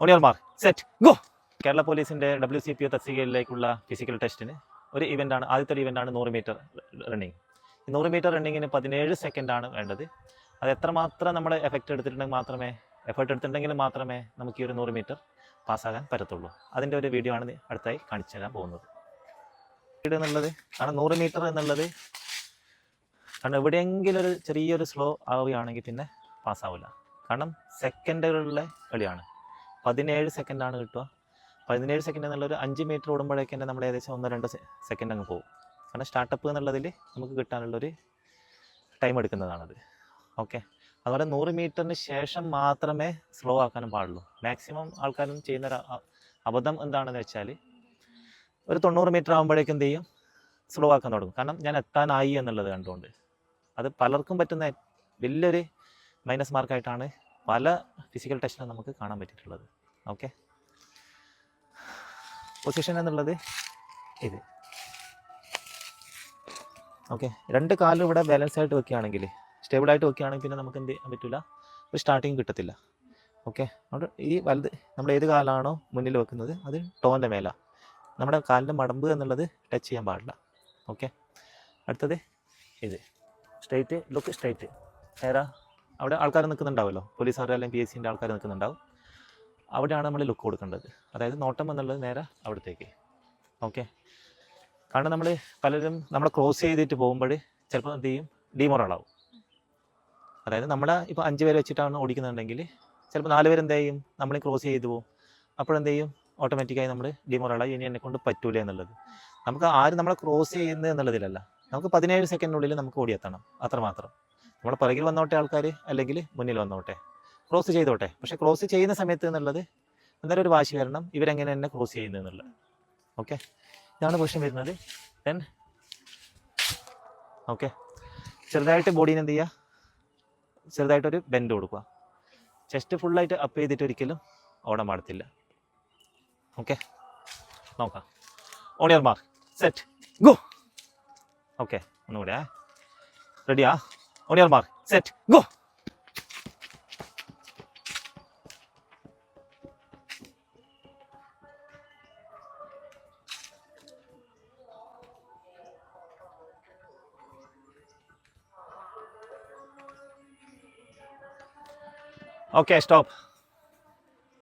On your mark set go. Kerala പോലീസിൻ്റെ WCPO തസ്തികയിലേക്കുള്ള physical ടെസ്റ്റിന് ഒരു ഇവൻ്റാണ്, ആദ്യത്തെ ഒരു ഇവൻ്റാണ് 100 മീറ്റർ റണ്ണിങ്. 100 മീറ്റർ റണ്ണിങ്ങിന് 17 സെക്കൻഡാണ് വേണ്ടത്. അത് എത്രമാത്രം നമ്മൾ എഫർട്ട് എടുത്തിട്ടുണ്ടെങ്കിൽ മാത്രമേ നമുക്ക് ഈ ഒരു 100 മീറ്റർ പാസ്സാകാൻ പറ്റത്തുള്ളൂ. അതിൻ്റെ ഒരു വീഡിയോ ആണ് അടുത്തായി കാണിച്ചു തരാൻ പോകുന്നത്. എന്നുള്ളത് കാരണം 100 മീറ്റർ എന്നുള്ളത് കാരണം എവിടെയെങ്കിലും ഒരു ചെറിയൊരു സ്ലോ ആവുകയാണെങ്കിൽ പിന്നെ പാസ്സാവില്ല. കാരണം സെക്കൻഡുകളിലെ കളിയാണ്. 17 സെക്കൻഡാണ് കിട്ടുക. 17 സെക്കൻഡ് എന്നുള്ളൊരു 5 മീറ്റർ ഓടുമ്പോഴേക്ക് തന്നെ നമ്മൾ ഏകദേശം 1-2 സെക്കൻഡ് അങ്ങ് പോകും. കാരണം സ്റ്റാർട്ടപ്പ് എന്നുള്ളതിൽ നമുക്ക് കിട്ടാനുള്ളൊരു ടൈം എടുക്കുന്നതാണത്. ഓക്കെ, അതുപോലെ 100 മീറ്ററിന് ശേഷം മാത്രമേ സ്ലോ ആക്കാനും പാടുള്ളൂ. മാക്സിമം ആൾക്കാരും ചെയ്യുന്നൊരു അബദ്ധം എന്താണെന്ന് വെച്ചാൽ ഒരു 90 മീറ്റർ ആകുമ്പോഴേക്കും എന്ത് ചെയ്യും, സ്ലോ ആക്കാൻ തുടങ്ങും. കാരണം ഞാൻ എത്താനായി എന്നുള്ളത് കണ്ടുകൊണ്ട്. അത് പലർക്കും പറ്റുന്ന വലിയൊരു മൈനസ് മാർക്കായിട്ടാണ് പല ഫിസിക്കൽ ടെസ്റ്റിലും നമുക്ക് കാണാൻ പറ്റിയിട്ടുള്ളത്. ഓക്കെ, പൊസിഷൻ എന്നുള്ളത് ഇത്. ഓക്കെ, 2 കാലും ഇവിടെ ബാലൻസ് ആയിട്ട് വെക്കുകയാണെങ്കിൽ, സ്റ്റേബിളായിട്ട് വെക്കുകയാണെങ്കിൽ പിന്നെ നമുക്ക് എന്ത് ചെയ്യാൻ പറ്റില്ല, ഒരു സ്റ്റാർട്ടിങ് കിട്ടത്തില്ല. ഓക്കെ, അതുകൊണ്ട് ഈ വലുത് നമ്മൾ ഏത് കാലാണോ മുന്നിൽ വെക്കുന്നത് അത് ടോൻ്റെ മേലാണ്. നമ്മുടെ കാലിൻ്റെ മടമ്പ് എന്നുള്ളത് ടച്ച് ചെയ്യാൻ പാടില്ല. ഓക്കെ, അടുത്തത് ഇത് സ്ട്രെയിറ്റ് ലുക്ക്, സ്ട്രെയിറ്റ് നേരെ. അവിടെ ആൾക്കാർ നിൽക്കുന്നുണ്ടാവുമല്ലോ, പോലീസുകാർ അല്ലെങ്കിൽ PSCൻ്റെ ആൾക്കാർ നിൽക്കുന്നുണ്ടാവും. അവിടെയാണ് നമ്മൾ ലുക്ക് കൊടുക്കേണ്ടത്. അതായത് നോട്ടം എന്നുള്ളത് നേരെ അവിടത്തേക്ക്. ഓക്കെ, കാരണം നമ്മൾ പലരും നമ്മളെ ക്രോസ് ചെയ്തിട്ട് പോകുമ്പോൾ ചിലപ്പോൾ എന്ത് ചെയ്യും, ഡിമോറലാവും. അതായത് നമ്മളെ ഇപ്പോൾ 5 പേര് വെച്ചിട്ടാണ് ഓടിക്കുന്നുണ്ടെങ്കിൽ ചിലപ്പോൾ 4 പേര് എന്ത് ചെയ്യും, നമ്മൾ ക്രോസ് ചെയ്ത് പോകും. അപ്പോഴെന്ത് ചെയ്യും, ഓട്ടോമാറ്റിക്കായി നമ്മൾ ഡിമോറലായി, ഇനി എന്നെ കൊണ്ട് പറ്റൂല എന്നുള്ളത്. നമുക്ക് ആരും നമ്മളെ ക്രോസ് ചെയ്യുന്നത് എന്നുള്ളതിലല്ല, നമുക്ക് 17 സെക്കൻഡിനുള്ളിൽ നമുക്ക് ഓടിയെത്തണം, അത്രമാത്രം. നമ്മുടെ പുറകിൽ വന്നോട്ടെ ആൾക്കാർ, അല്ലെങ്കിൽ മുന്നിൽ വന്നോട്ടെ, ക്രോസ് ചെയ്തോട്ടെ. പക്ഷേ ക്രോസ് ചെയ്യുന്ന സമയത്ത് എന്നുള്ളത് എന്തായാലും ഒരു വാശി വരണം, ഇവരെങ്ങനെ എന്നെ ക്രോസ് ചെയ്യുന്നത് എന്നുള്ളത്. ഓക്കെ, ഇതാണ് പൊസിഷൻ വരുന്നത്. ദെൻ ഓക്കെ, ചെറുതായിട്ട് ബോഡീനെ എന്ത് ചെയ്യുക, ചെറുതായിട്ടൊരു ബെൻഡ് കൊടുക്കുക. ചെസ്റ്റ് ഫുള്ളായിട്ട് അപ്പ് ചെയ്തിട്ട് ഒരിക്കലും ഓടാൻ പാടത്തില്ല. ഓക്കെ, നോക്കാം. On your mark set go. Okay, ഒന്നുകൂടെ റെഡിയാ? On your mark set go. Okay, stop.